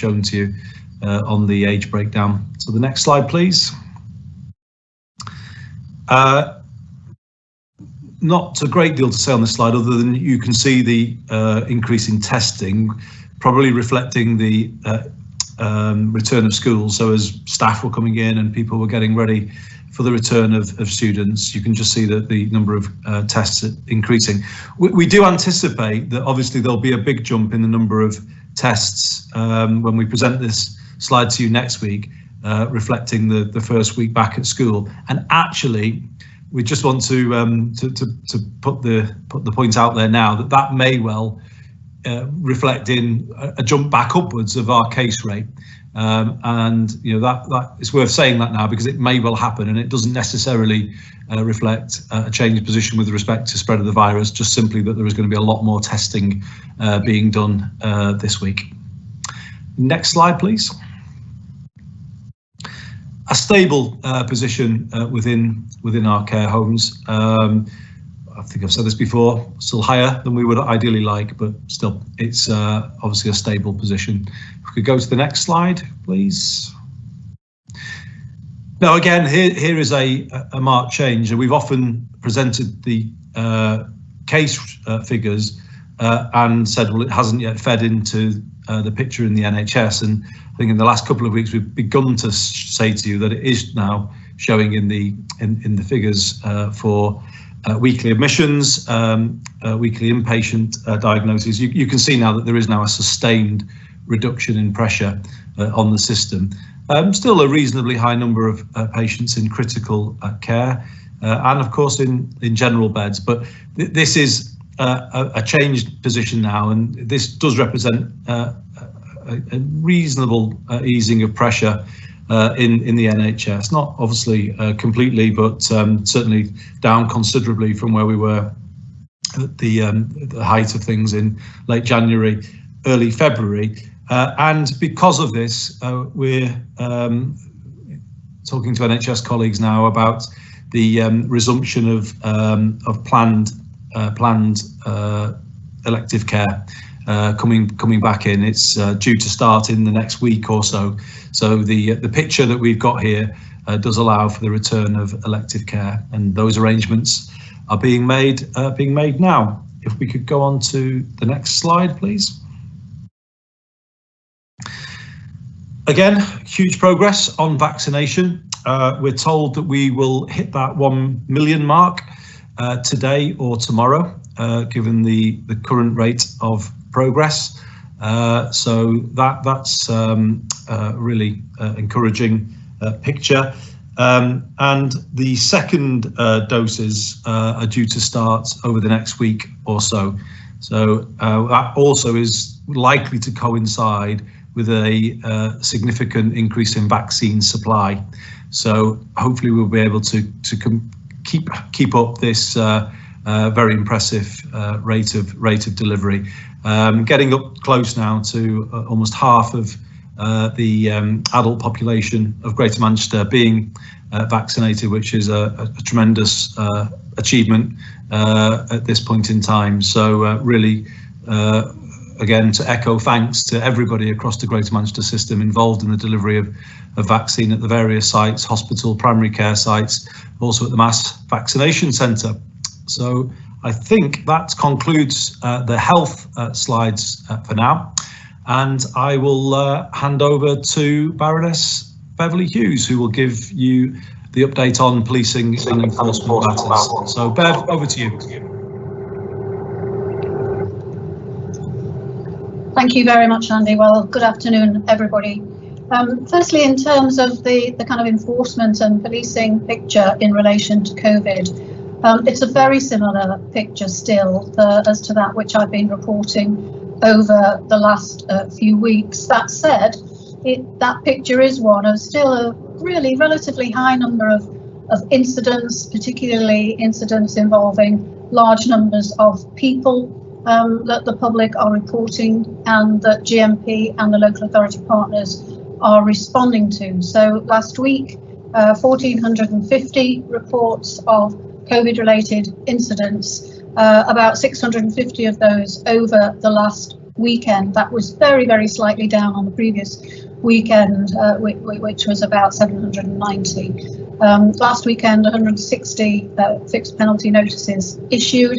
shown to you on the age breakdown. So the next slide, please. Not a great deal to say on this slide, other than you can see the increase in testing, probably reflecting the return of school. So as staff were coming in and people were getting ready for the return of students, you can just see that the number of tests are increasing. We do anticipate that obviously there'll be a big jump in the number of tests when we present this slide to you next week, reflecting the first week back at school. And actually, we just want to put the point out there now that may well reflect in a jump back upwards of our case rate, and that it's worth saying that now, because it may well happen, and it doesn't necessarily reflect a changed position with respect to spread of the virus, just simply that there is going to be a lot more testing being done this week. Next slide, please. A stable position within our care homes. I think I've said this before, still higher than we would ideally like, but still, it's obviously a stable position. If we could go to the next slide, please. Now, again, here is a marked change, and we've often presented the case figures and said, well, it hasn't yet fed into the picture in the NHS. And I think in the last couple of weeks, we've begun to say to you that it is now showing in the figures for weekly admissions, weekly inpatient diagnoses. You can see now that there is now a sustained reduction in pressure on the system. Still a reasonably high number of patients in critical care, and of course in general beds. But this is a changed position now, and this does represent a reasonable easing of pressure in the NHS. Not obviously completely, but certainly down considerably from where we were at the height of things in late January, early February. And because of this, we're talking to NHS colleagues now about the resumption of planned elective care coming back in. It's due to start in the next week or so. So the picture that we've got here does allow for the return of elective care, and those arrangements are being made now. If we could go on to the next slide, please. Again, huge progress on vaccination. We're told that we will hit that 1 million mark today or tomorrow, given the current rate of progress. So that's really encouraging picture. And the second doses are due to start over the next week or so. So that also is likely to coincide with a significant increase in vaccine supply. So hopefully we'll be able to keep up this very impressive rate of delivery. Getting up close now to almost half of the adult population of Greater Manchester being vaccinated, which is a tremendous achievement at this point in time. So really, again, to echo thanks to everybody across the Greater Manchester system involved in the delivery of vaccine at the various sites, hospital, primary care sites, also at the mass vaccination centre. So I think that concludes the health slides for now. And I will hand over to Baroness Beverly Hughes, who will give you the update on policing and enforcement matters. So Bev, over to you. Thank you very much, Andy. Well, good afternoon, everybody. Firstly, in terms of the kind of enforcement and policing picture in relation to COVID, it's a very similar picture still as to that which I've been reporting over the last few weeks. That said, that picture is one of still a really relatively high number of incidents, particularly incidents involving large numbers of people that the public are reporting and that GMP and the local authority partners are responding to. So last week, 1,450 reports of COVID-related incidents, about 650 of those over the last weekend. That was very, very slightly down on the previous weekend, which was about 790. Last weekend, 160 fixed penalty notices issued,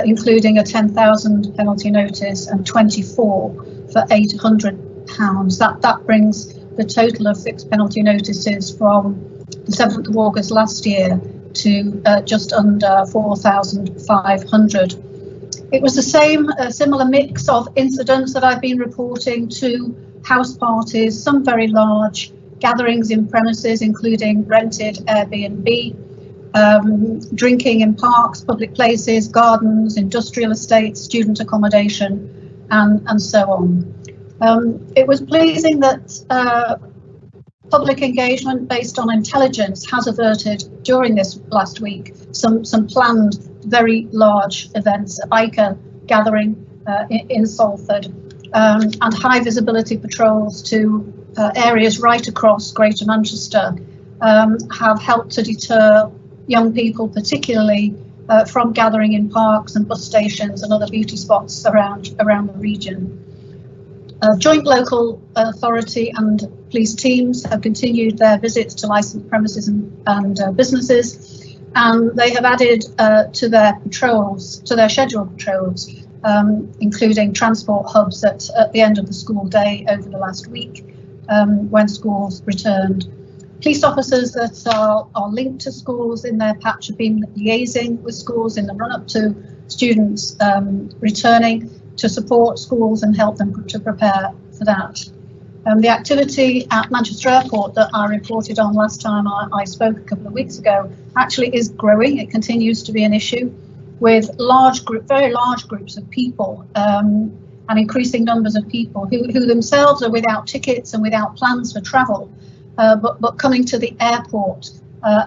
including a 10,000 penalty notice and 24 for £800. That brings the total of fixed penalty notices from the 7th of August last year to just under 4,500. It was the same, similar mix of incidents that I've been reporting to: house parties, some very large gatherings in premises, including rented Airbnb, drinking in parks, public places, gardens, industrial estates, student accommodation, and so on. It was pleasing that public engagement based on intelligence has averted during this last week some planned very large events, a biker gathering in Salford, and high visibility patrols to areas right across Greater Manchester have helped to deter young people, particularly from gathering in parks and bus stations and other beauty spots around the region. Joint local authority and police teams have continued their visits to licensed premises and businesses, and they have added to their patrols, to their scheduled patrols, including transport hubs at the end of the school day over the last week when schools returned. Police officers that are linked to schools in their patch have been liaising with schools in the run-up to students returning to support schools and help them to prepare for that. The activity at Manchester Airport that I reported on last time I spoke a couple of weeks ago actually is growing. It continues to be an issue with very large groups of people and increasing numbers of people who themselves are without tickets and without plans for travel, but coming to the airport,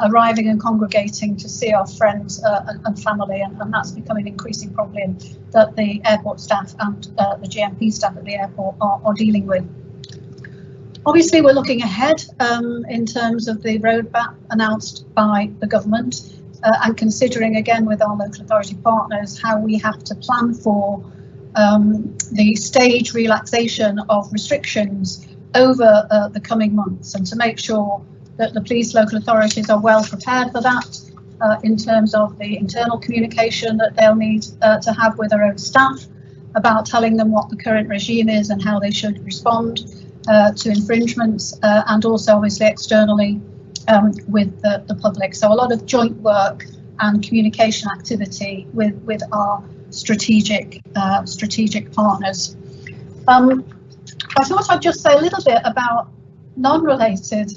arriving and congregating to see our friends and family, and that's becoming an increasing problem that the airport staff and the GMP staff at the airport are dealing with. Obviously, we're looking ahead in terms of the roadmap announced by the government and considering again with our local authority partners how we have to plan for the stage relaxation of restrictions over the coming months, and to make sure that the police local authorities are well prepared for that in terms of the internal communication that they'll need to have with their own staff about telling them what the current regime is and how they should respond to infringements, and also obviously externally with the public. So a lot of joint work and communication activity with our strategic partners. I thought I'd just say a little bit about non-related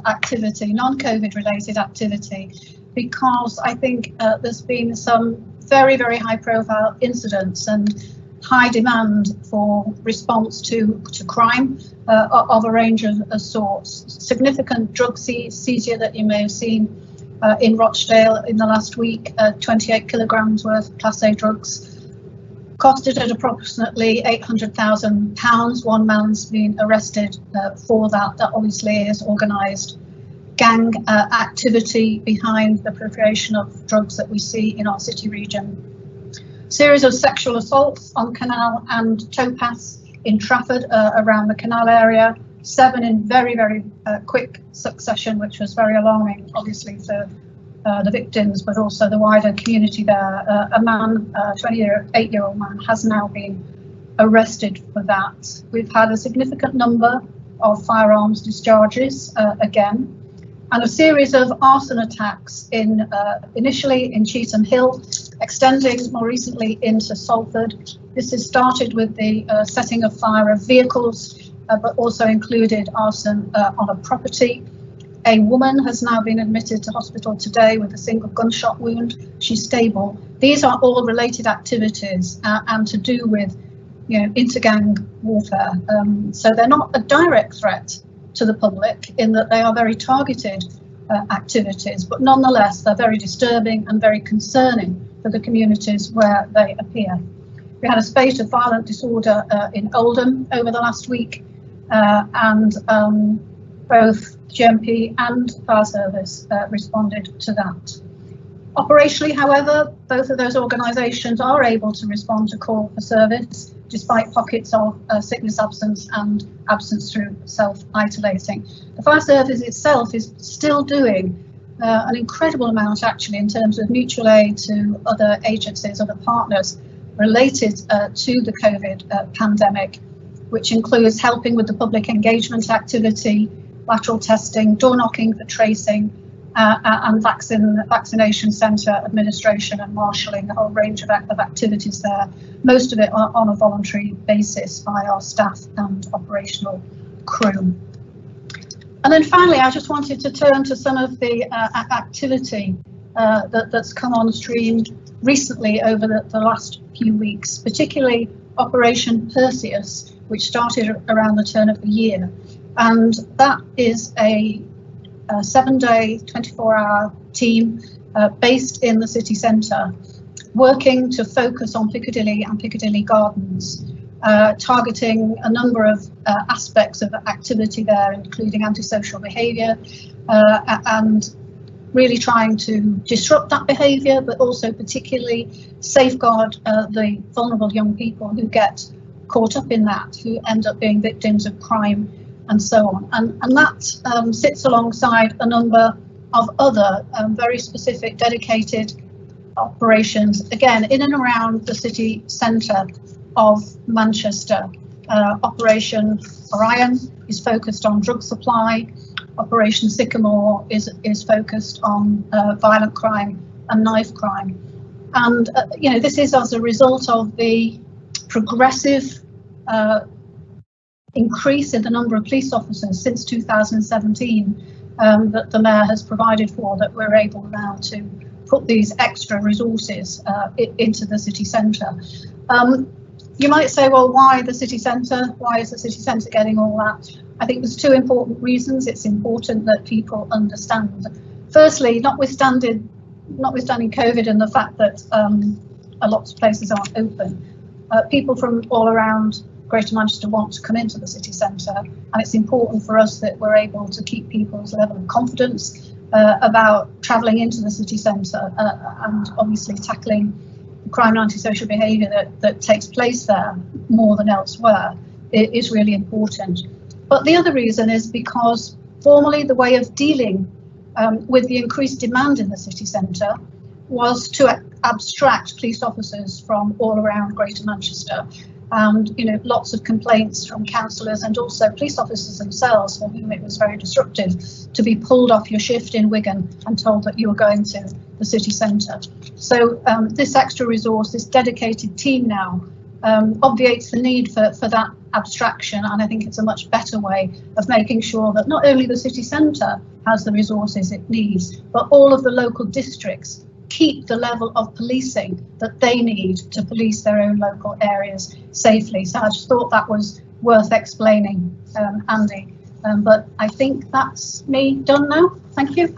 activity, non-COVID related activity, because I think there's been some very, very high profile incidents and high demand for response to crime of a range of sorts. Significant drug seizure that you may have seen in Rochdale in the last week, 28 kilograms worth of Class A drugs, costed at approximately £800,000. One man's been arrested for that. That obviously is organised gang activity behind the proliferation of drugs that we see in our city region. Series of sexual assaults on Canal and towpaths in Trafford around the Canal area, 7 in very, very quick succession, which was very alarming, obviously, for the victims, but also the wider community there. A man, 28-year-old man, has now been arrested for that. We've had a significant number of firearms discharges again, and a series of arson attacks initially in Cheetham Hill, extending more recently into Salford. This has started with the setting of fire of vehicles, but also included arson on a property. A woman has now been admitted to hospital today with a single gunshot wound. She's stable. These are all related activities and to do with, inter-gang warfare. So they're not a direct threat to the public in that they are very targeted activities, but nonetheless they're very disturbing and very concerning for the communities where they appear. We had a spate of violent disorder in Oldham over the last week, and both GMP and fire service responded to that. Operationally, however, both of those organisations are able to respond to call for service despite pockets of sickness absence and absence through self-isolating. The fire service itself is still doing an incredible amount actually in terms of mutual aid to other agencies, other partners related to the COVID pandemic, which includes helping with the public engagement activity, lateral testing, door knocking for tracing, and vaccination centre administration and marshalling, a whole range of activities there, most of it on a voluntary basis by our staff and operational crew. And then finally, I just wanted to turn to some of the activity that's come on stream recently over the last few weeks, particularly Operation Perseus, which started around the turn of the year. And that is a 7-day, 24-hour team based in the city centre, working to focus on Piccadilly and Piccadilly Gardens, targeting a number of aspects of activity there, including antisocial behaviour, and really trying to disrupt that behaviour, but also particularly safeguard the vulnerable young people who get caught up in that, who end up being victims of crime and so on. And that sits alongside a number of other very specific dedicated operations, again, in and around the city centre of Manchester. Operation Orion is focused on drug supply. Operation Sycamore is focused on violent crime and knife crime. And, you know, this is as a result of the progressive increase in the number of police officers since 2017 that the Mayor has provided for, that we're able now to put these extra resources into the city centre. You might say, well, why the city centre? Why is the city centre getting all that? I think there's two important reasons. It's important that people understand. Firstly, notwithstanding COVID and the fact that a lot of places aren't open, people from all around Greater Manchester want to come into the city centre, and it's important for us that we're able to keep people's level of confidence about travelling into the city centre and obviously tackling the crime and antisocial behaviour that takes place there more than elsewhere. It is really important. But the other reason is because formerly the way of dealing with the increased demand in the city centre was to abstract police officers from all around Greater Manchester. And, you know, lots of complaints from councillors and also police officers themselves, for whom it was very disruptive to be pulled off your shift in Wigan and told that you were going to the city centre. So this extra resource, this dedicated team now, obviates the need for that abstraction, and I think it's a much better way of making sure that not only the city centre has the resources it needs, but all of the local districts keep the level of policing that they need to police their own local areas safely. So I just thought that was worth explaining, Andy. But I think that's me done now. Thank you.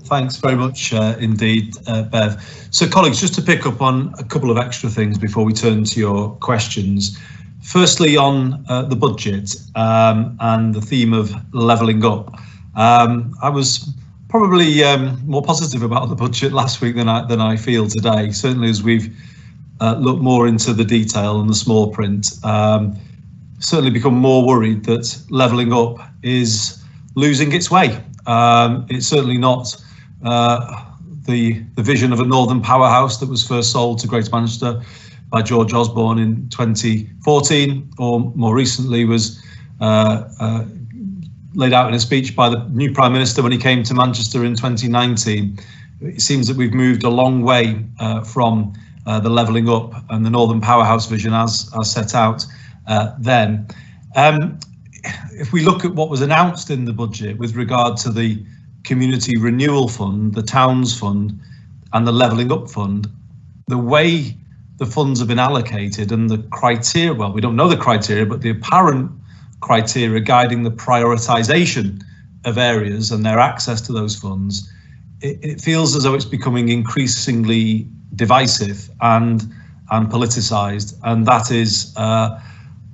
Thanks very much indeed, Bev. So colleagues, just to pick up on a couple of extra things before we turn to your questions. Firstly, on the budget and the theme of levelling up. I was probably more positive about the budget last week than I feel today, certainly as we've looked more into the detail and the small print. Certainly become more worried that levelling up is losing its way. It's certainly not the vision of a northern powerhouse that was first sold to Greater Manchester by George Osborne in 2014, or more recently was laid out in a speech by the new Prime Minister when he came to Manchester in 2019. It seems that we've moved a long way from the levelling up and the northern powerhouse vision as set out then. If we look at what was announced in the budget with regard to the Community Renewal Fund, the Towns Fund and the Levelling Up Fund, the way the funds have been allocated and the criteria, well, we don't know the criteria, but the apparent criteria guiding the prioritisation of areas and their access to those funds, it feels as though it's becoming increasingly divisive and politicised, and that is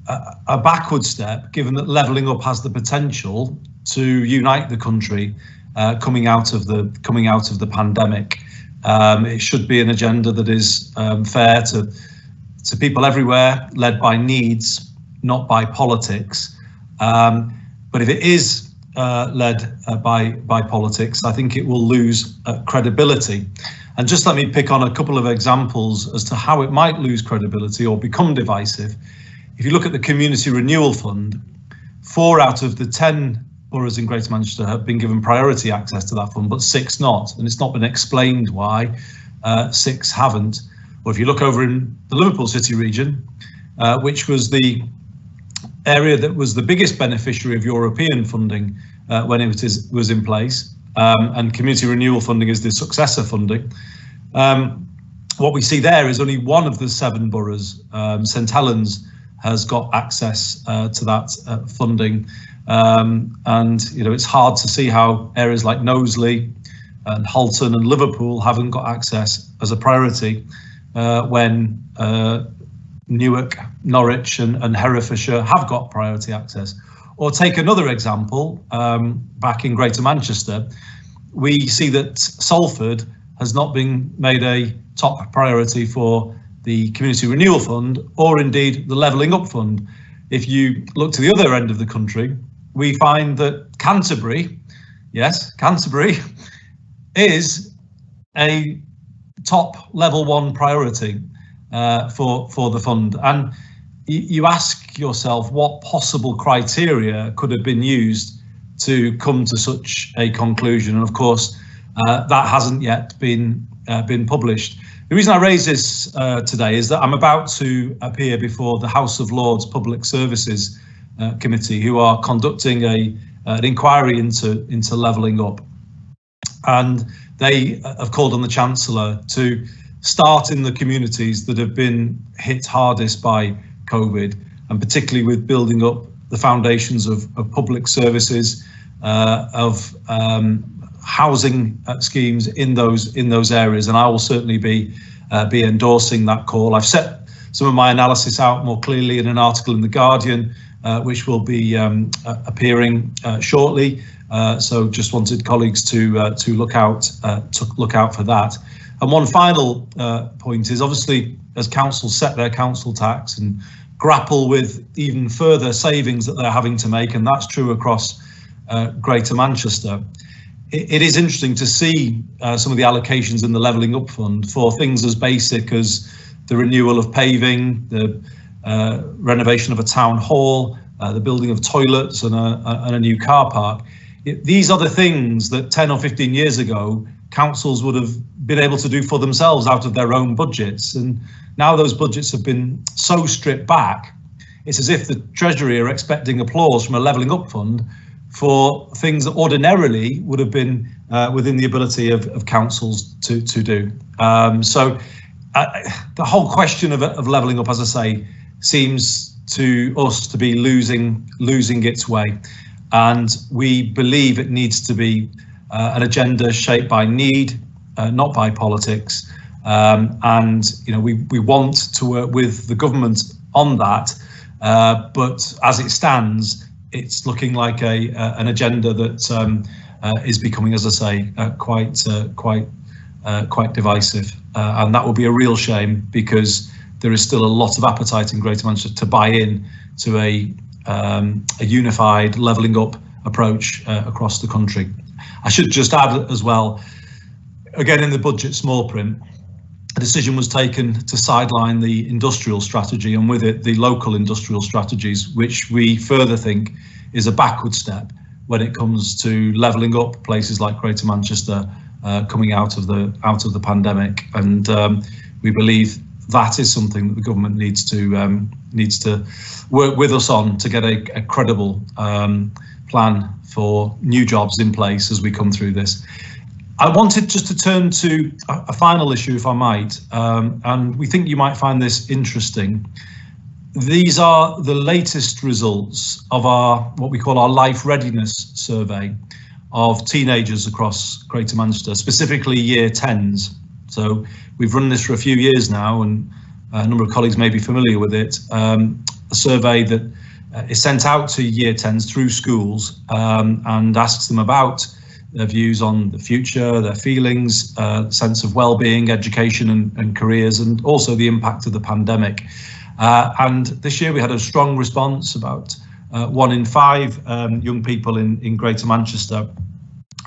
a backward step, given that levelling up has the potential to unite the country coming out of the pandemic. It should be an agenda that is fair to people everywhere, led by needs, not by politics. But if it is led by politics, I think it will lose credibility. And just let me pick on a couple of examples as to how it might lose credibility or become divisive. If you look at the Community Renewal Fund, 4 out of the 10 boroughs in Greater Manchester have been given priority access to that fund, but 6 not. And it's not been explained why 6 haven't. Or if you look over in the Liverpool City region, which was the area that was the biggest beneficiary of European funding when it was in place, and community renewal funding is the successor funding. What we see there is only one of the 7 boroughs, St Helens, has got access to that funding, and it's hard to see how areas like Knowsley and Halton and Liverpool haven't got access as a priority when Newark, Norwich and Herefordshire have got priority access. Or take another example, back in Greater Manchester, we see that Salford has not been made a top priority for the Community Renewal Fund, or indeed the Levelling Up Fund. If you look to the other end of the country, we find that Canterbury, yes, Canterbury, is a top level 1 priority for the fund. And you ask yourself what possible criteria could have been used to come to such a conclusion. And of course, that hasn't yet been published. The reason I raise this today is that I'm about to appear before the House of Lords Public Services Committee, who are conducting an inquiry into levelling up. And they have called on the Chancellor to start in the communities that have been hit hardest by COVID, and particularly with building up the foundations of public services, of housing schemes in those areas. And I will certainly be endorsing that call. I've set some of my analysis out more clearly in an article in The Guardian, which will be appearing shortly. So just wanted colleagues to look out for that. And one final point is, obviously, as councils set their council tax and grapple with even further savings that they're having to make, and that's true across Greater Manchester, it is interesting to see some of the allocations in the Levelling Up Fund for things as basic as the renewal of paving, the renovation of a town hall, the building of toilets and a new car park. These are the things that 10 or 15 years ago councils would have been able to do for themselves out of their own budgets. And now those budgets have been so stripped back, it's as if the Treasury are expecting applause from a Levelling Up Fund for things that ordinarily would have been within the ability of councils to do. So the whole question of levelling up, as I say, seems to us to be losing its way. And we believe it needs to be an agenda shaped by need, not by politics. And we want to work with the government on that. But as it stands, it's looking like an agenda that is becoming, as I say, quite divisive, and that will be a real shame, because there is still a lot of appetite in Greater Manchester to buy in to a unified levelling up approach across the country. I should just add as well, again in the budget small print, a decision was taken to sideline the industrial strategy, and with it the local industrial strategies, which we further think is a backward step when it comes to levelling up places like Greater Manchester coming out of the pandemic. And we believe that is something that the government needs to work with us on to get a credible plan for new jobs in place as we come through this. I wanted just to turn to a final issue, if I might, and we think you might find this interesting. These are the latest results of what we call our life readiness survey of teenagers across Greater Manchester, specifically year 10s. So we've run this for a few years now, and a number of colleagues may be familiar with it. a survey that is sent out to year 10s through schools and asks them about their views on the future, their feelings, sense of well-being, education and careers, and also the impact of the pandemic. And this year we had a strong response. About 1 in 5 young people in Greater Manchester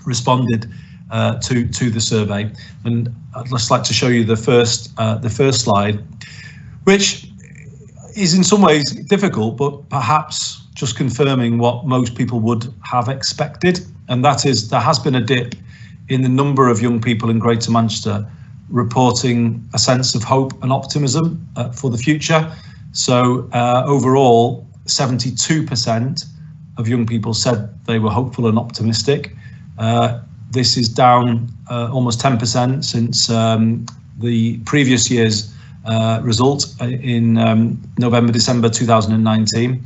responded to the survey. And I'd just like to show you the first slide, which is in some ways difficult, but perhaps just confirming what most people would have expected. And that is, there has been a dip in the number of young people in Greater Manchester reporting a sense of hope and optimism for the future. So overall, 72% of young people said they were hopeful and optimistic. This is down almost 10% since the previous year's result in November, December 2019.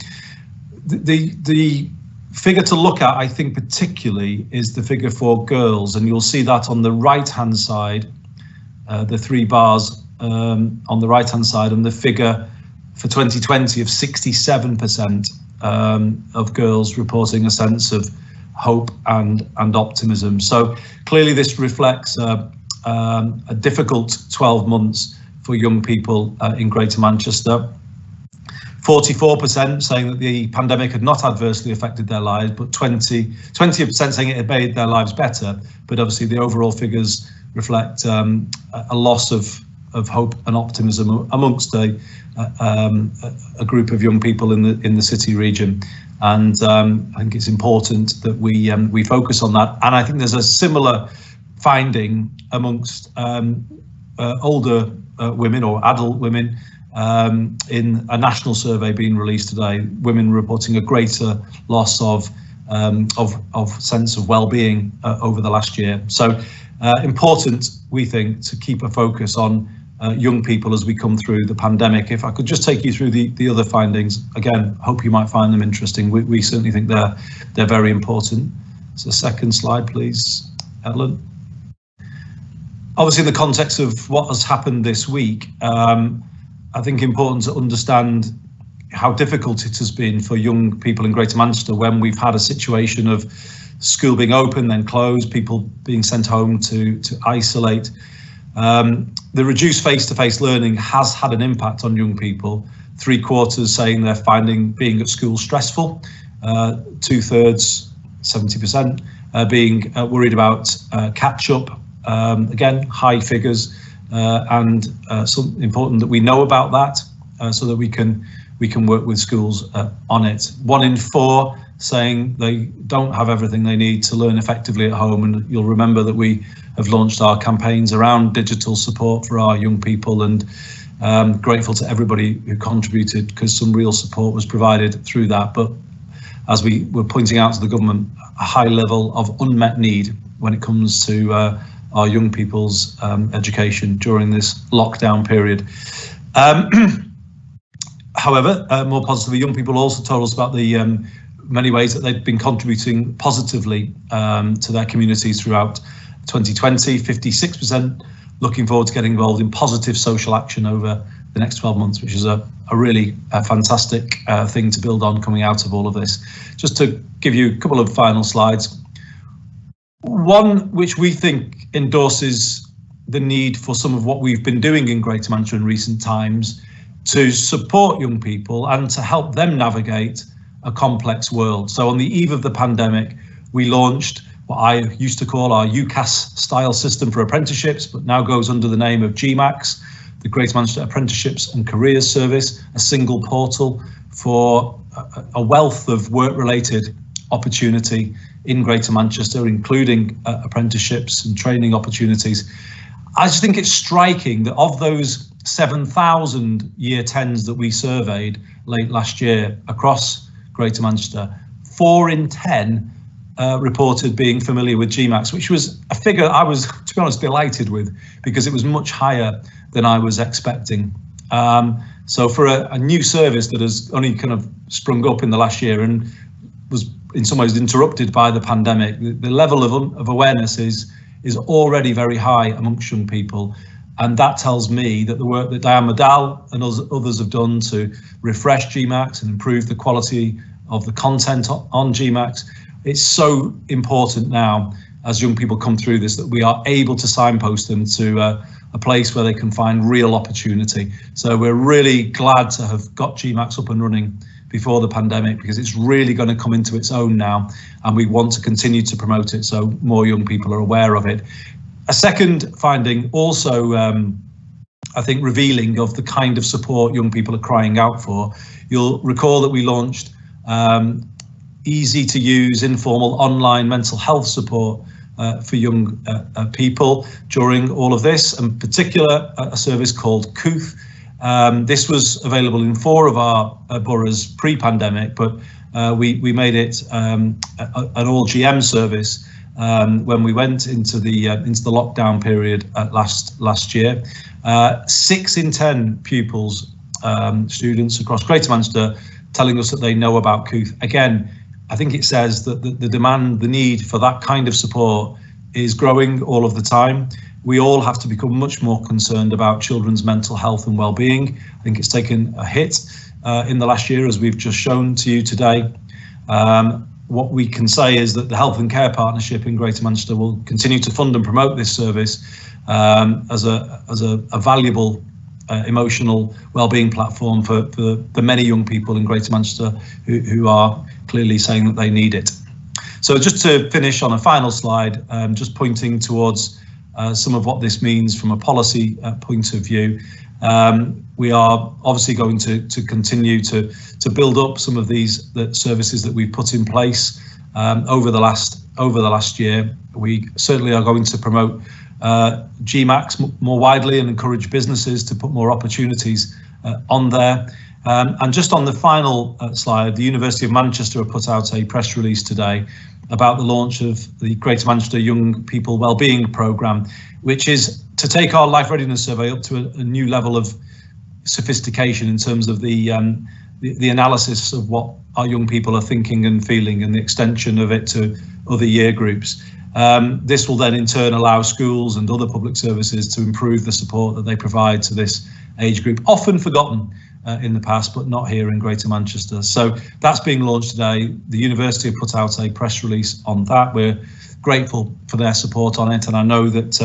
The figure to look at, I think particularly, is the figure for girls, and you'll see that on the right-hand side, the 3 bars on the right-hand side, and the figure for 2020 of 67% of girls reporting a sense of hope and optimism. So clearly this reflects a difficult 12 months for young people in Greater Manchester. 44% saying that the pandemic had not adversely affected their lives, but 20% saying it had made their lives better. But obviously the overall figures reflect a loss of hope and optimism amongst a group of young people in the city region. And I think it's important that we focus on that. And I think there's a similar finding amongst older women or adult women in a national survey being released today. Women reporting a greater loss of sense of well-being over the last year. So important, we think, to keep a focus on young people as we come through the pandemic. If I could just take you through the other findings, again, hope you might find them interesting. We certainly think they're very important. So second slide, please, Ellen. Obviously, in the context of what has happened this week, I think important to understand how difficult it has been for young people in Greater Manchester when we've had a situation of school being open, then closed, people being sent home to isolate. The reduced face-to-face learning has had an impact on young people. 3/4 saying they're finding being at school stressful. 2/3, 70%, being worried about catch-up. Again, high figures, and so important that we know about that so that we can work with schools on it. 1 in 4 saying they don't have everything they need to learn effectively at home, and you'll remember that we have launched our campaigns around digital support for our young people, and grateful to everybody who contributed because some real support was provided through that. But as we were pointing out to the government, a high level of unmet need when it comes to our young people's education during this lockdown period. However, more positively, young people also told us about the many ways that they've been contributing positively to their communities throughout 2020. 56% looking forward to getting involved in positive social action over the next 12 months, which is a really fantastic thing to build on coming out of all of this. Just to give you a couple of final slides. One which we think endorses the need for some of what we've been doing in Greater Manchester in recent times to support young people and to help them navigate a complex world. So on the eve of the pandemic, we launched what I used to call our UCAS style system for apprenticeships, but now goes under the name of GMAX, the Greater Manchester Apprenticeships and Careers Service, a single portal for a wealth of work-related opportunity in Greater Manchester, including apprenticeships and training opportunities. I just think it's striking that of those 7,000 year 10s that we surveyed late last year across Greater Manchester, 4 in 10 reported being familiar with GMAX, which was a figure I was, to be honest, delighted with because it was much higher than I was expecting. So for a new service that has only kind of sprung up in the last year and was in some ways interrupted by the pandemic, the level of awareness is already very high amongst young people. And that tells me that the work that Diane Medall and others have done to refresh GMAX and improve the quality of the content on GMAX, it's so important now as young people come through this that we are able to signpost them to a place where they can find real opportunity. So we're really glad to have got GMAX up and running before the pandemic, because it's really going to come into its own now, and we want to continue to promote it so more young people are aware of it. A second finding also, I think, revealing of the kind of support young people are crying out for. You'll recall that we launched easy to use informal online mental health support for young people during all of this, and in particular a service called Cooth. This was available in 4 of our boroughs pre-pandemic, but we made it an all GM service when we went into the lockdown period last year. 6 in 10 pupils, students across Greater Manchester, telling us that they know about Cooth. Again, I think it says that the demand, the need for that kind of support is growing all of the time. We all have to become much more concerned about children's mental health and well-being. I think it's taken a hit in the last year, as we've just shown to you today. What we can say is that the Health and Care Partnership in Greater Manchester will continue to fund and promote this service as a valuable emotional well-being platform for the many young people in Greater Manchester who are clearly saying that they need it. So just to finish on a final slide, just pointing towards some of what this means from a policy point of view. We are obviously going to continue to build up some of the services that we've put in place over the last year. We certainly are going to promote GMAX more widely and encourage businesses to put more opportunities on there. And just on the final slide, the University of Manchester have put out a press release today about the launch of the Greater Manchester Young People Wellbeing Programme, which is to take our life readiness survey up to a new level of sophistication in terms of the analysis of what our young people are thinking and feeling, and the extension of it to other year groups. This will then in turn allow schools and other public services to improve the support that they provide to this age group, often forgotten in the past, but not here in Greater Manchester. So that's being launched today. The university have put out a press release on that. We're grateful for their support on it, and I know that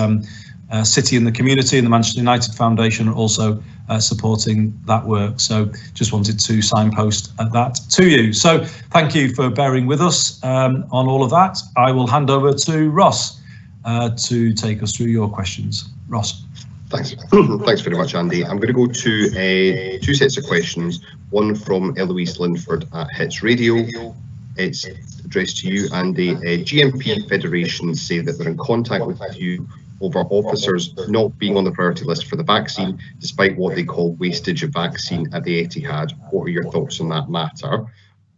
City and the community and the Manchester United Foundation are also supporting that work. So just wanted to signpost that to you. So thank you for bearing with us on all of that. I will hand over to Ross to take us through your questions. Ross. Thanks. Thanks very much, Andy. I'm going to go to 2 sets of questions. One from Eloise Linford at Hits Radio. It's addressed to you, Andy. GMP federations say that they're in contact with you over officers not being on the priority list for the vaccine, despite what they call wastage of vaccine at the Etihad. What are your thoughts on that matter?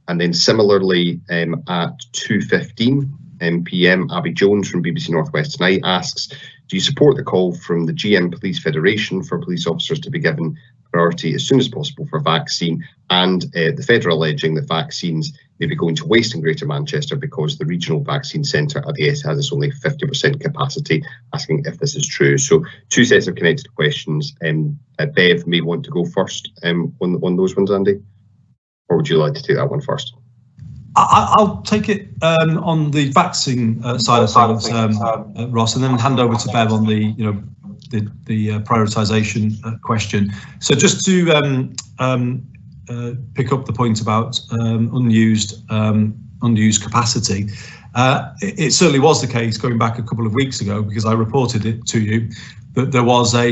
And then similarly, at 2:15 PM, Abby Jones from BBC North West Tonight asks, do you support the call from the GM Police Federation for police officers to be given priority as soon as possible for vaccine, and the federal alleging that vaccines may be going to waste in Greater Manchester because the regional vaccine centre at the Etihad has only 50% capacity, asking if this is true? So 2 sets of connected questions. Bev may want to go first on those ones, Andy, or would you like to take that one first? I'll take it on the vaccine side of things, Ross, and then hand over to Bev on the prioritisation question. So just to pick up the point about unused capacity, it certainly was the case going back a couple of weeks ago, because I reported it to you that there was a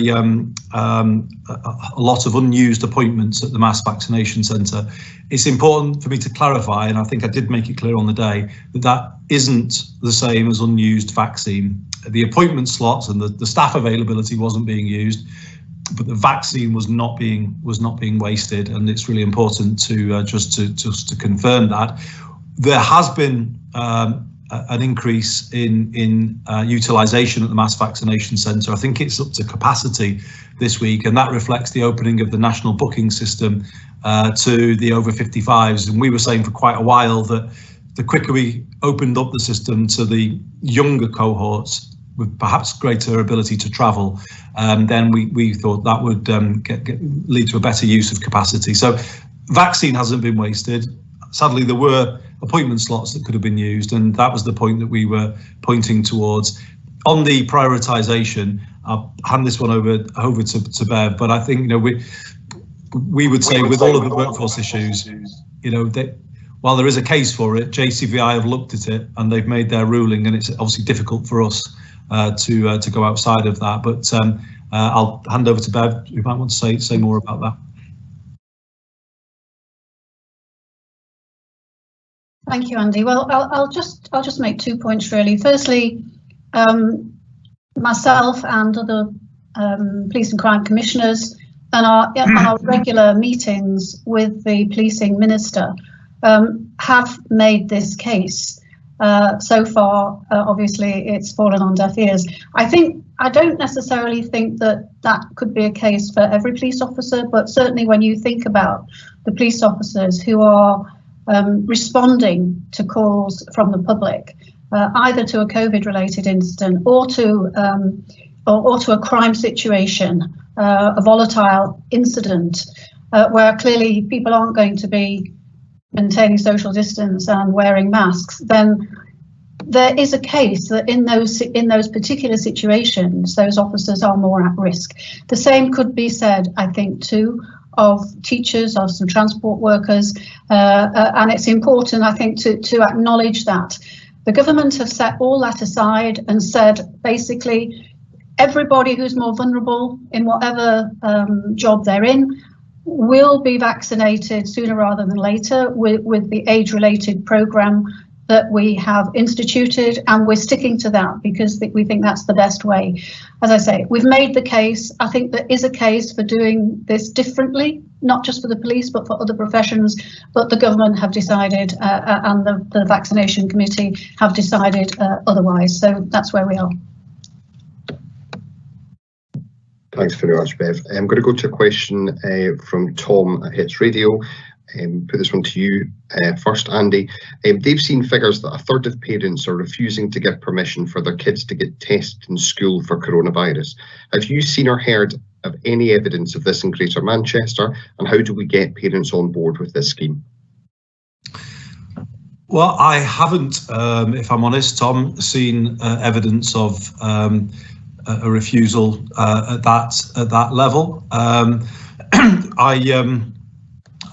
lot of unused appointments at the mass vaccination centre. It's important for me to clarify, and I think I did make it clear on the day, that that isn't the same as unused vaccine. The appointment slots and the staff availability wasn't being used, but the vaccine was not being wasted, and it's really important to just to confirm that. There has been an increase in utilisation at the mass vaccination centre. I think it's up to capacity this week, and that reflects the opening of the national booking system to the over 55s. And we were saying for quite a while that the quicker we opened up the system to the younger cohorts, with perhaps greater ability to travel, then we thought that would lead to a better use of capacity. So vaccine hasn't been wasted. Sadly, there were appointment slots that could have been used, and that was the point that we were pointing towards. On the prioritisation, I'll hand this one over to Bev, but I think, you know, we would say with all of the workforce issues, you know, that while there is a case for it, JCVI have looked at it and they've made their ruling, and it's obviously difficult for us to go outside of that. But I'll hand over to Bev, who might want to say more about that. Thank you, Andy. Well, I'll just make 2 points really. Firstly, myself and other police and crime commissioners and our regular meetings with the policing minister have made this case. So far, obviously, it's fallen on deaf ears. I don't necessarily think that could be a case for every police officer, but certainly when you think about the police officers who are responding to calls from the public, either to a COVID-related incident or to a crime situation, a volatile incident, where clearly people aren't going to be maintaining social distance and wearing masks, then there is a case that in those particular situations, those officers are more at risk. The same could be said, I think, too, of teachers, of some transport workers, and it's important, I think, to acknowledge that. The government have set all that aside and said, basically, everybody who's more vulnerable in whatever job they're in will be vaccinated sooner rather than later with the age-related programme that we have instituted, and we're sticking to that because we think that's the best way. As I say, we've made the case. I think there is a case for doing this differently, not just for the police, but for other professions. But the government have decided, and the vaccination committee have decided otherwise. So that's where we are. Thanks very much, Bev. I'm going to go to a question from Tom at Hits Radio. Put this one to you first, Andy. They've seen figures that a third of parents are refusing to give permission for their kids to get tested in school for coronavirus. Have you seen or heard of any evidence of this in Greater Manchester, and how do we get parents on board with this scheme? Well, I haven't, if I'm honest, Tom, seen evidence of a refusal at that level.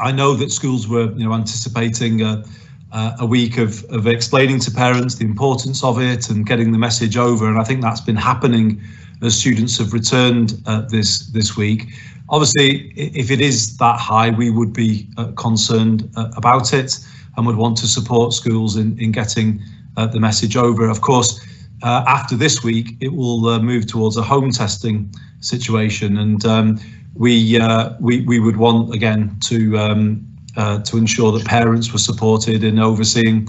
I know that schools were, anticipating a week of explaining to parents the importance of it and getting the message over, and I think that's been happening as students have returned this week. Obviously, if it is that high, we would be concerned about it and would want to support schools in getting the message over. Of course, after this week, it will move towards a home testing situation, and we would want again to ensure that parents were supported in overseeing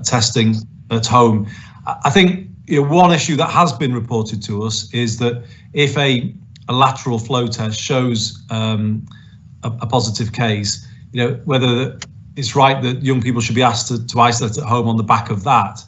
testing at home. I think one issue that has been reported to us is that if a lateral flow test shows a positive case, whether it's right that young people should be asked to isolate at home on the back of that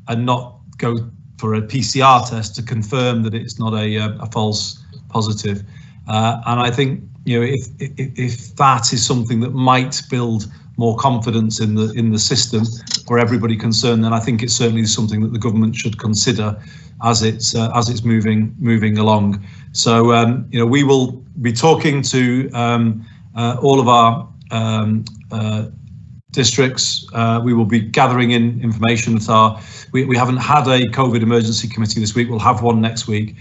and not go for a PCR test to confirm that it's not a false positive. And I think if that is something that might build more confidence in the system for everybody concerned, then I think it's certainly something that the government should consider as it's moving along. So we will be talking to all of our districts. We will be gathering in information that we haven't had a COVID emergency committee this week. We'll have one next week.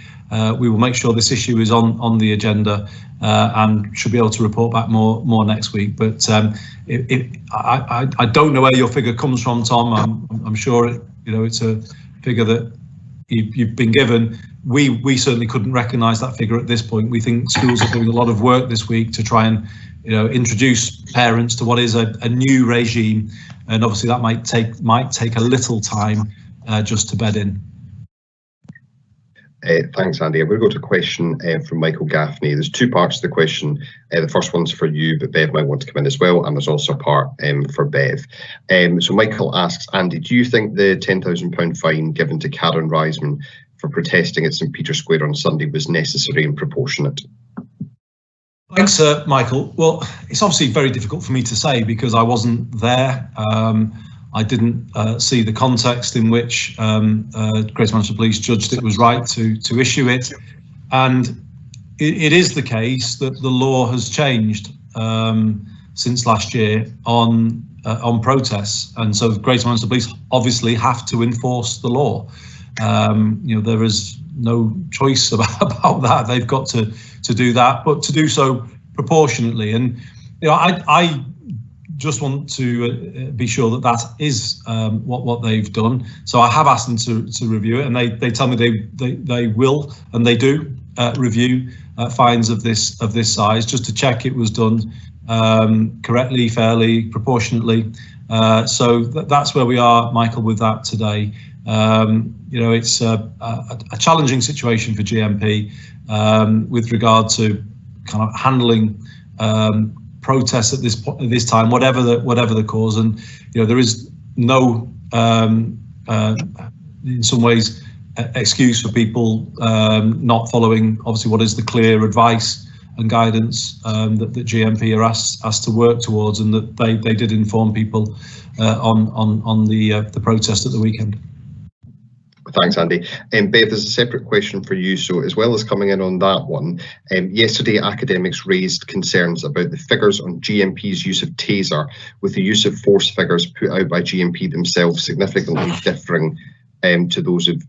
We will make sure this issue is on the agenda and should be able to report back more next week. But I don't know where your figure comes from, Tom. I'm sure it's a figure that you've been given. We certainly couldn't recognise that figure at this point. We think schools are doing a lot of work this week to try and introduce parents to what is a new regime, and obviously that might take a little time just to bed in. Thanks, Andy. I'm going to go to a question from Michael Gaffney. There's two parts to the question. The first one's for you, but Bev might want to come in as well, and there's also a part for Bev. So Michael asks, Andy, do you think the £10,000 fine given to Karen Reisman for protesting at St Peter's Square on Sunday was necessary and proportionate? Thanks, Michael. Well, it's obviously very difficult for me to say because I wasn't there. I didn't see the context in which Greater Manchester Police judged it was right to issue it, and it is the case that the law has changed since last year on protests, and so Greater Manchester Police obviously have to enforce the law. There is no choice about that. They've got to do that, but to do so proportionately. And I just want to be sure that that is what they've done. So I have asked them to review it, and they tell me they will, and they do review fines of this size, just to check it was done correctly, fairly, proportionately. So that's where we are, Michael, with that today. It's a challenging situation for GMP with regard to kind of handling protests at this time, whatever the cause, and there is no in some ways excuse for people not following obviously what is the clear advice and guidance that GMP are asked to work towards, and that they did inform people on the protest at the weekend. Thanks, Andy. Bev, there's a separate question for you. So as well as coming in on that one, yesterday academics raised concerns about the figures on GMP's use of taser, with the use of force figures put out by GMP themselves significantly differing to those of,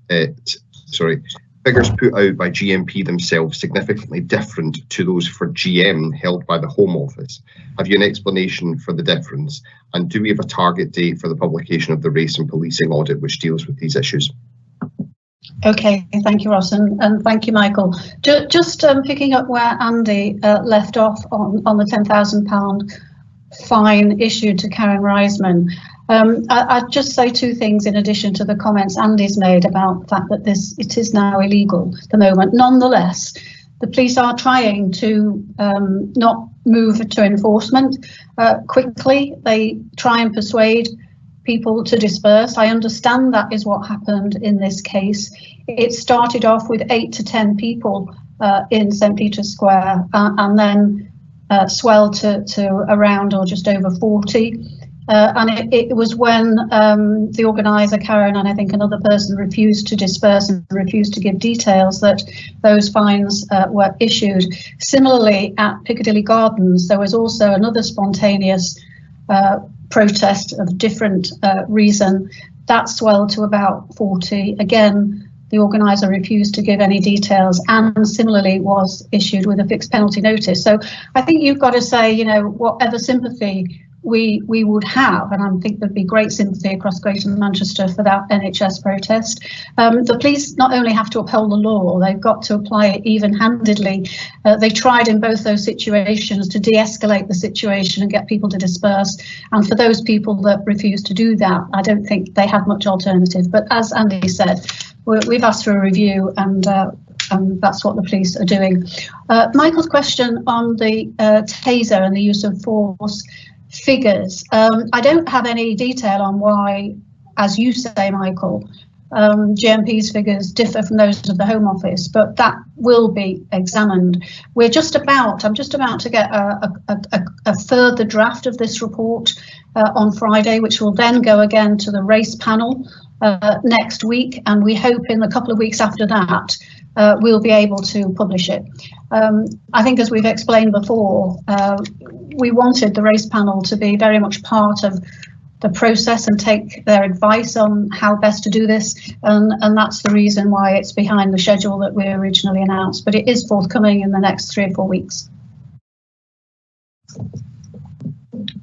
figures put out by GMP themselves significantly different to those for GM held by the Home Office. Have you an explanation for the difference? And do we have a target date for the publication of the race and policing audit, which deals with these issues? Okay, thank you, Ross, and thank you, Michael. Just picking up where Andy left off on the £10,000 fine issued to Karen Reisman. I'd just say two things in addition to the comments Andy's made about the fact that it is now illegal at the moment. Nonetheless, the police are trying to not move to enforcement quickly. They try and persuade people to disperse. I understand that is what happened in this case. It started off with 8 to 10 people in St Peter's Square and then swelled to around or just over 40. And it was when the organiser, Karen, and I think another person refused to disperse and refused to give details, that those fines were issued. Similarly, at Piccadilly Gardens, there was also another spontaneous protest of different reason. That swelled to about 40. Again, the organiser refused to give any details and similarly was issued with a fixed penalty notice. So I think you've got to say, whatever sympathy we would have, and I think there'd be great sympathy across Greater Manchester for that NHS protest. The police not only have to uphold the law, they've got to apply it even-handedly. They tried in both those situations to de-escalate the situation and get people to disperse, and for those people that refuse to do that, I don't think they have much alternative. But as Andy said, we've asked for a review, and that's what the police are doing. Michael's question on the taser and the use of force figures. I don't have any detail on why, as you say, Michael, GMP's figures differ from those of the Home Office, but that will be examined. I'm just about to get a further draft of this report on Friday, which will then go again to the race panel next week, and we hope in a couple of weeks after that we'll be able to publish it. I think, as we've explained before, we wanted the race panel to be very much part of the process and take their advice on how best to do this, and that's the reason why it's behind the schedule that we originally announced, but it is forthcoming in the next 3 or 4 weeks.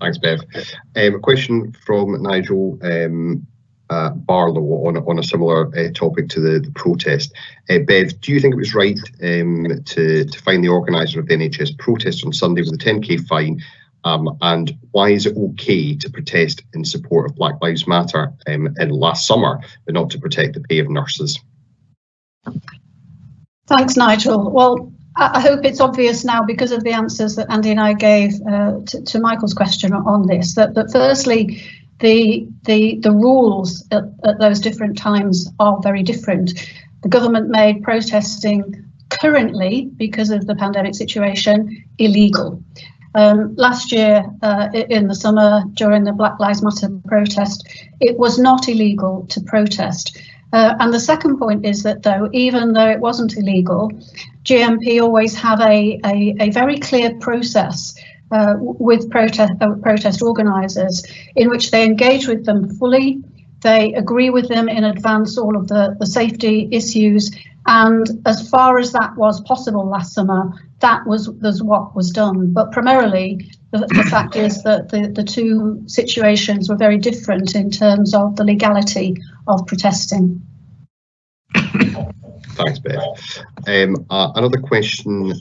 Thanks, Bev. A question from Nigel Barlow on a similar topic to the protest. Bev, do you think it was right to fine the organiser of the NHS protest on Sunday with a 10k fine? And why is it okay to protest in support of Black Lives Matter in last summer, but not to protect the pay of nurses? Thanks, Nigel. Well, I hope it's obvious now, because of the answers that Andy and I gave to Michael's question on this, that firstly, the rules at those different times are very different. the government made protesting currently, because of the pandemic situation, illegal. Last year, in the summer, during the Black Lives Matter protest, it was not illegal to protest. And the second point is that, though, even though it wasn't illegal, GMP always have a very clear process with protest organisers, in which they engage with them fully. They agree with them in advance all of the safety issues, and as far as that was possible last summer, that was what was done. But primarily, the fact is that the two situations were very different in terms of the legality of protesting. Thanks, Bev. Another question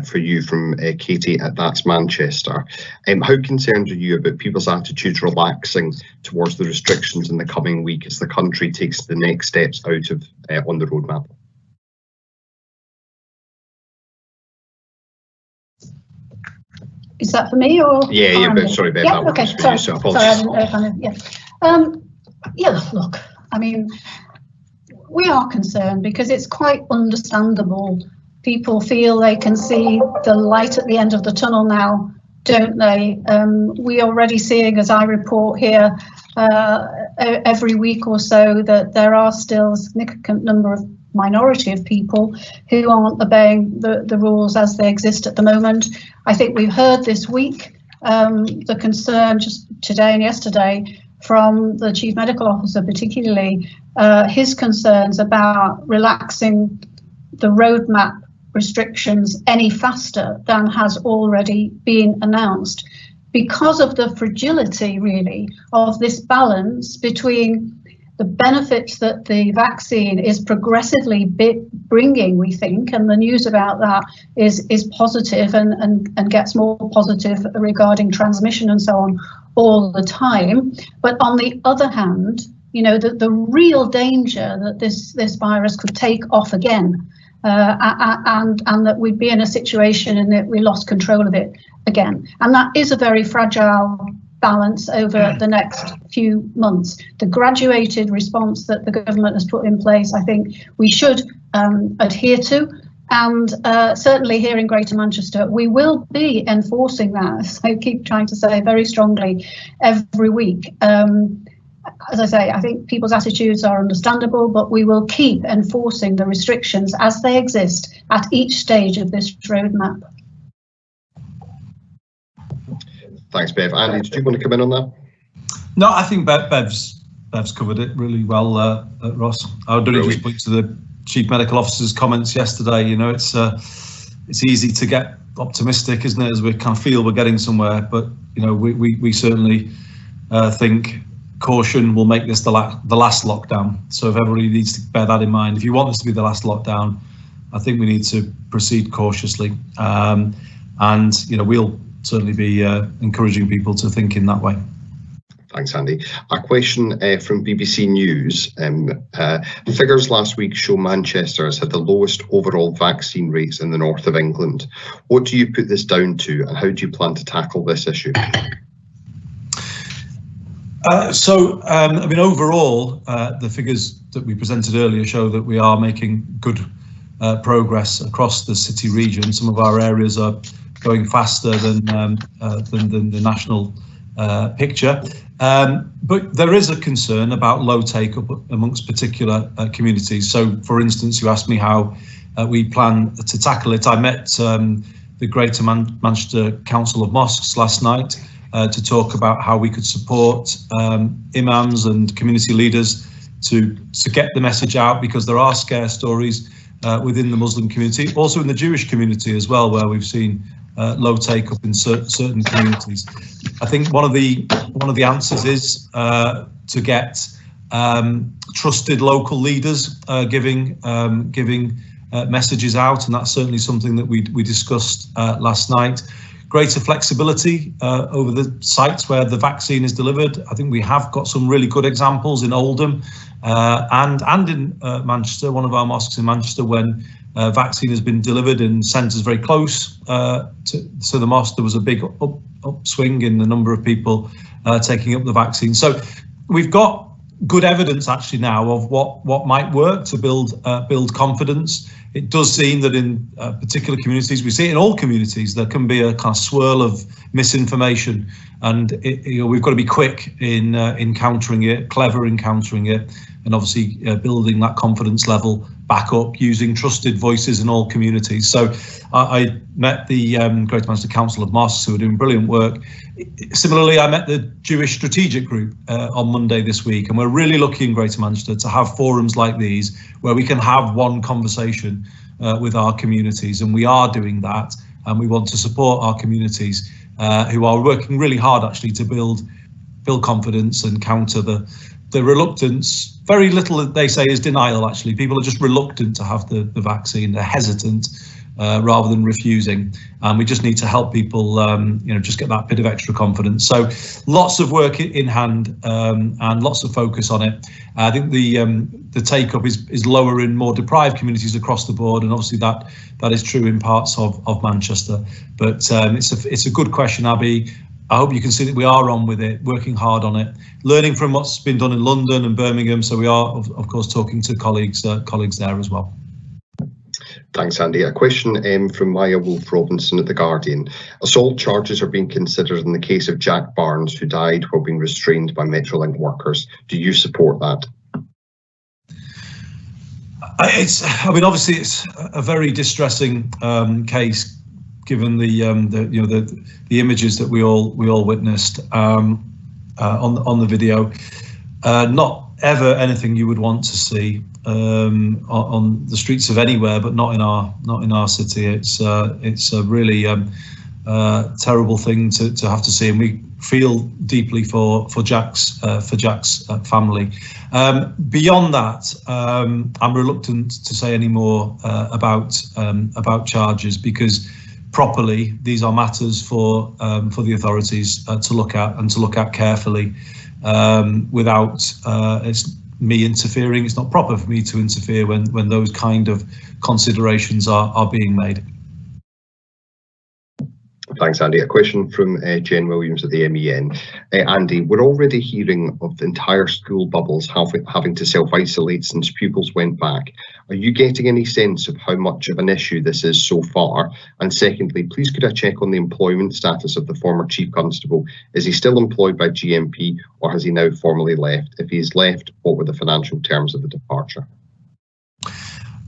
for you from Katie at That's Manchester. How concerned are you about people's attitudes relaxing towards the restrictions in the coming week as the country takes the next steps out of on the roadmap? Is that for me or? Yeah, but sorry, Bev. Yeah, okay. Sorry, so I didn't know. Yeah, look, I mean, we are concerned because it's quite understandable. People feel they can see the light at the end of the tunnel now, don't they? We are already seeing, as I report here, every week or so, that there are still a significant number of minority of people who aren't obeying the rules as they exist at the moment. I think we've heard this week the concern just today and yesterday from the Chief Medical Officer, particularly his concerns about relaxing the roadmap restrictions any faster than has already been announced, because of the fragility, really, of this balance between the benefits that the vaccine is progressively bringing, we think, and the news about that is positive and gets more positive regarding transmission and so on all the time. But on the other hand, you know, the real danger that this virus could take off again, and that we'd be in a situation in that we lost control of it again. And that is a very fragile balance over the next few months. The graduated response that the government has put in place, I think we should adhere to. And certainly here in Greater Manchester, we will be enforcing that, as I keep trying to say very strongly, every week. As I say, I think people's attitudes are understandable, but we will keep enforcing the restrictions as they exist at each stage of this roadmap. Thanks, Bev. Andy, did you want to come in on that? No, I think Bev's covered it really well, Ross. I would only just point to the Chief Medical Officer's comments yesterday. You know, it's easy to get optimistic, isn't it, as we kind of feel we're getting somewhere. But you know, we certainly think caution will make this the last lockdown. So if everybody needs to bear that in mind, if you want this to be the last lockdown, I think we need to proceed cautiously. And you know, we'll certainly be encouraging people to think in that way. Thanks, Andy. A question from BBC News. Figures last week show Manchester has had the lowest overall vaccine rates in the north of England. What do you put this down to, and how do you plan to tackle this issue? I mean, overall, the figures that we presented earlier show that we are making good progress across the city region. Some of our areas are going faster than the national picture. But there is a concern about low take-up amongst particular communities. So, for instance, you asked me how we plan to tackle it. I met the Greater Manchester Council of Mosques last night to talk about how we could support imams and community leaders to get the message out, because there are scare stories within the Muslim community, also in the Jewish community as well, where we've seen low take-up in certain communities. I think one of the answers is to get trusted local leaders giving messages out, and that's certainly something that we discussed last night. Greater flexibility over the sites where the vaccine is delivered. I think we have got some really good examples in Oldham and in Manchester, one of our mosques in Manchester, when vaccine has been delivered in centres very close to the mosque. There was a big upswing in the number of people taking up the vaccine. So we've got good evidence actually now of what might work to build confidence. It does seem that in particular communities, we see it in all communities, there can be a kind of swirl of misinformation, and we've got to be quick in countering it, clever in countering it, and obviously building that confidence level back up using trusted voices in all communities. So I met the Greater Manchester Council of Mosques, who are doing brilliant work. Similarly, I met the Jewish Strategic Group on Monday this week, and we're really lucky in Greater Manchester to have forums like these where we can have one conversation with our communities, and we are doing that, and we want to support our communities who are working really hard actually to build confidence and counter the reluctance. Very little that they say is denial, actually. People are just reluctant to have the vaccine. They're hesitant rather than refusing. And we just need to help people, just get that bit of extra confidence. So lots of work in hand and lots of focus on it. I think the take-up is lower in more deprived communities across the board, and obviously that is true in parts of Manchester. But it's a good question, Abby. I hope you can see that we are on with it, working hard on it, learning from what's been done in London and Birmingham. So we are, of course, talking to colleagues there as well. Thanks, Andy. A question from Maya Wolfe-Robinson at The Guardian. Assault charges are being considered in the case of Jack Barnes, who died while being restrained by Metrolink workers. Do you support that? Obviously, it's a very distressing case, given the images that we all witnessed on the video. Not ever anything you would want to see on the streets of anywhere, but not in our city. It's a really terrible thing to have to see, and we feel deeply for Jack's family. Beyond that, I'm reluctant to say any more about charges, because properly, these are matters for the authorities to look at and to look at carefully. Without it's me interfering. It's not proper for me to interfere when those kind of considerations are being made. Thanks, Andy. A question from Jen Williams at the MEN. Andy, we're already hearing of entire school bubbles having to self-isolate since pupils went back. Are you getting any sense of how much of an issue this is so far? And secondly, please could I check on the employment status of the former Chief Constable? Is he still employed by GMP, or has he now formally left? If he's left, what were the financial terms of the departure?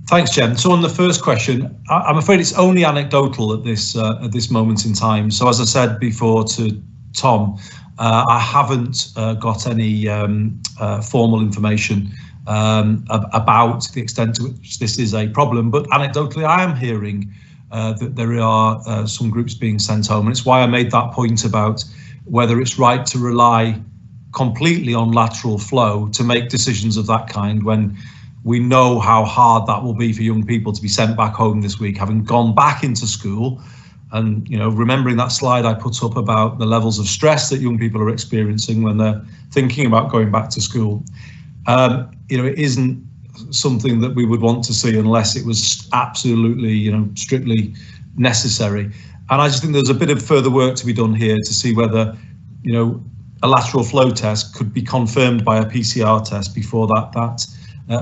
Thanks, Jen. So on the first question, I'm afraid it's only anecdotal at this moment in time. So as I said before to Tom, I haven't got any formal information about the extent to which this is a problem. But anecdotally, I am hearing that there are some groups being sent home. And it's why I made that point about whether it's right to rely completely on lateral flow to make decisions of that kind, when we know how hard that will be for young people to be sent back home this week, having gone back into school. And, remembering that slide I put up about the levels of stress that young people are experiencing when they're thinking about going back to school. It isn't something that we would want to see unless it was absolutely, strictly necessary. And I just think there's a bit of further work to be done here to see whether, a lateral flow test could be confirmed by a PCR test before that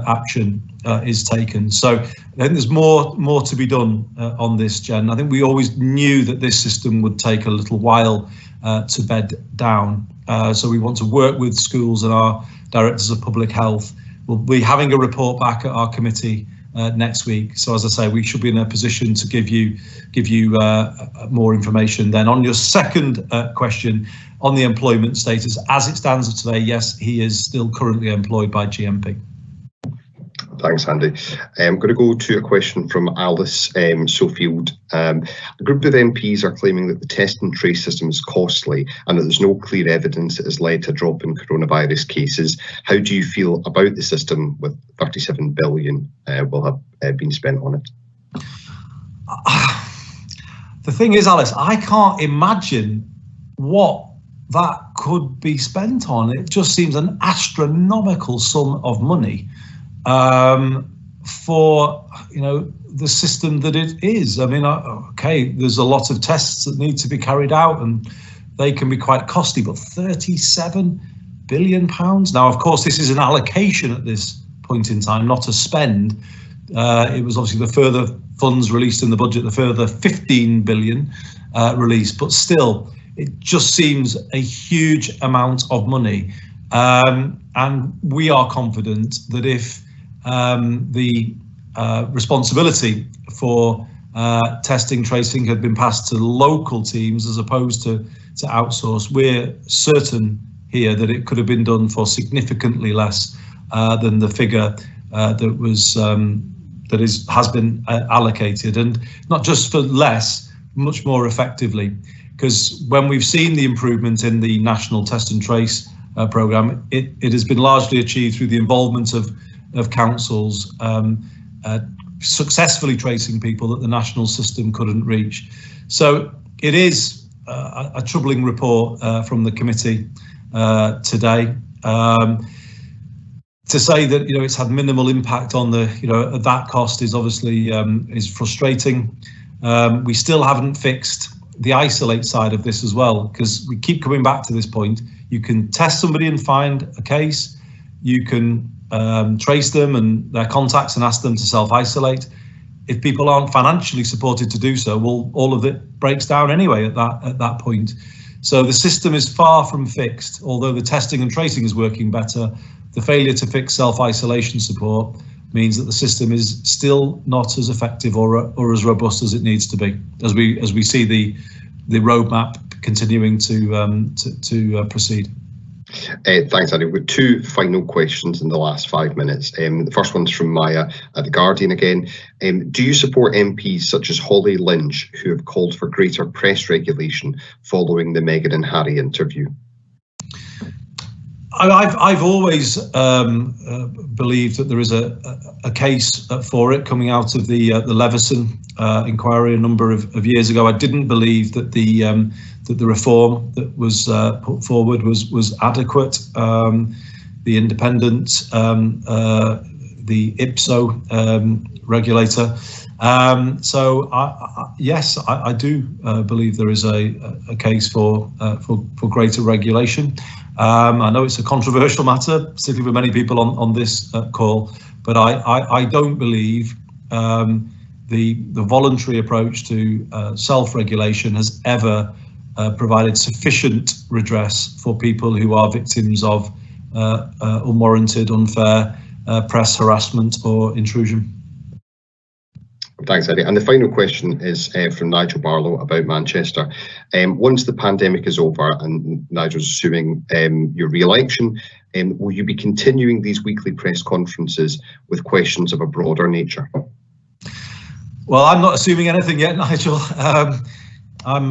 action is taken. So I think there's more to be done on this, Jen. I think we always knew that this system would take a little while to bed down. So we want to work with schools and our directors of public health. We'll be having a report back at our committee next week. So as I say, we should be in a position to give you more information then. On your second question on the employment status, as it stands today, yes, he is still currently employed by GMP. Thanks, Andy. I'm going to go to a question from Alice Sofield. A group of MPs are claiming that the test and trace system is costly and that there's no clear evidence it has led to a drop in coronavirus cases. How do you feel about the system with 37 billion will have been spent on it? The thing is, Alice, I can't imagine what that could be spent on. It just seems an astronomical sum of money for the system that it is. I mean, okay, there's a lot of tests that need to be carried out and they can be quite costly, but 37 billion. Now, of course, this is an allocation at this point in time, not a spend. It was obviously the further funds released in the budget, the further 15 billion released, but still, it just seems a huge amount of money. And we are confident that if the responsibility for testing, tracing had been passed to local teams as opposed to outsource, we're certain here that it could have been done for significantly less than the figure that was has been allocated, and not just for less, much more effectively. Because when we've seen the improvement in the National Test and Trace programme, it has been largely achieved through the involvement of councils successfully tracing people that the national system couldn't reach. So it is a troubling report from the committee today. To say that it's had minimal impact on the that cost is obviously is frustrating. We still haven't fixed the isolate side of this as well, because we keep coming back to this point. You can test somebody and find a case. You can trace them and their contacts and ask them to self-isolate. If people aren't financially supported to do so, well, all of it breaks down anyway at that point. So the system is far from fixed. Although the testing and tracing is working better, the failure to fix self-isolation support means that the system is still not as effective or as robust as it needs to be, as we see the roadmap continuing to proceed. Thanks, Andy. We've got two final questions in the last 5 minutes. The first one's from Maya at The Guardian again. Do you support MPs such as Holly Lynch, who have called for greater press regulation following the Meghan and Harry interview? I've always believed that there is a case for it coming out of the Leveson inquiry a number of years ago. I didn't believe that the reform that was put forward was adequate. The independent, the IPSO regulator. So yes, I do believe there is a case for greater regulation. I know it's a controversial matter, particularly for many people on this call, but I don't believe the voluntary approach to self-regulation has ever provided sufficient redress for people who are victims of unwarranted, unfair press harassment or intrusion. Thanks, Eddie. And the final question is from Nigel Barlow about Manchester. Once the pandemic is over, and Nigel's assuming your re-election, will you be continuing these weekly press conferences with questions of a broader nature? Well, I'm not assuming anything yet, Nigel. I'm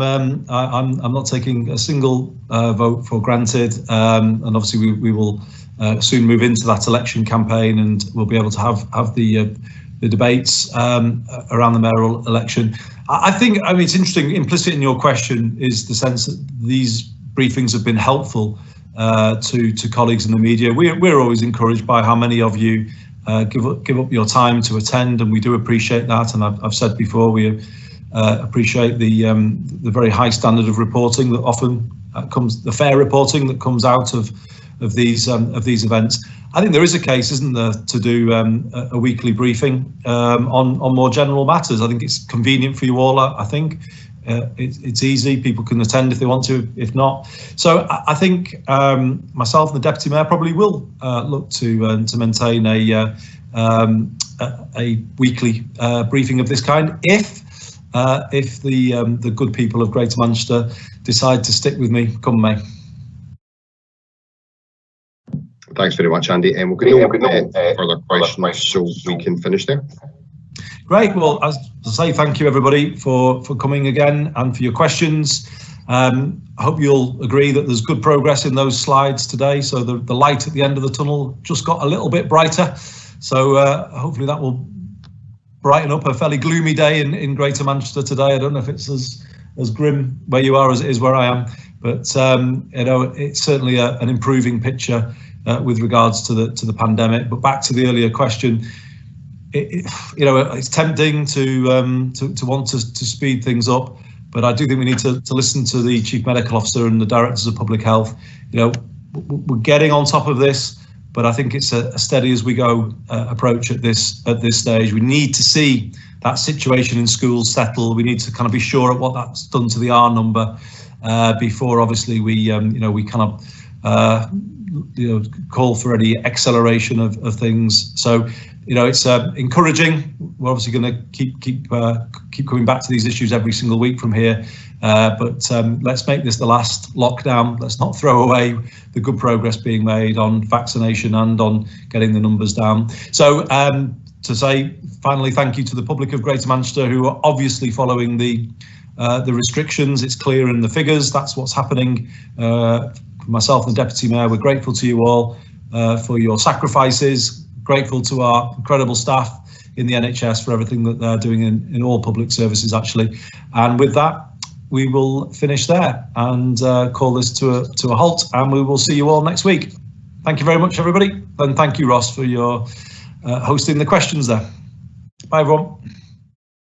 not taking a single vote for granted, and obviously we will soon move into that election campaign, and we'll be able to have the debates around the mayoral election. I think, it's interesting, implicit in your question is the sense that these briefings have been helpful to colleagues in the media. We're always encouraged by how many of you give up your time to attend, and we do appreciate that. And I've said before, we appreciate the very high standard of reporting that often comes, the fair reporting that comes out of these events. I think there is a case, isn't there, to do a weekly briefing on more general matters. I think it's convenient for you all. I think it's easy. People can attend if they want to, if not. So I think myself and the Deputy Mayor probably will look to maintain a weekly briefing of this kind if the good people of Greater Manchester decide to stick with me come May. Thanks very much, Andy. And we're going to open further questions so we can finish there. Great. Well, as I say, thank you everybody for coming again and for your questions. I hope you'll agree that there's good progress in those slides today. So the light at the end of the tunnel just got a little bit brighter. So hopefully that will brighten up a fairly gloomy day in Greater Manchester today. I don't know if it's as grim where you are as it is where I am, but it's certainly an improving picture with regards to the pandemic. But back to the earlier question, it's tempting to want to speed things up, but I do think we need to listen to the Chief Medical Officer and the Directors of Public Health. we're getting on top of this, but I think it's a steady as we go approach at this stage. We need to see that situation in schools settle. We need to kind of be sure at what that's done to the R number before, obviously, we we kind of call for any acceleration of things. So, it's encouraging. We're obviously going to keep coming back to these issues every single week from here. But let's make this the last lockdown. Let's not throw away the good progress being made on vaccination and on getting the numbers down. So to say, finally, thank you to the public of Greater Manchester who are obviously following the restrictions. It's clear in the figures. That's what's happening. For myself and the Deputy Mayor, we're grateful to you all for your sacrifices. Grateful to our incredible staff in the NHS for everything that they're doing in all public services, actually. And with that, we will finish there and call this to a halt, and we will see you all next week. Thank you very much, everybody. And thank you, Ross, for your hosting the questions there. Bye, everyone.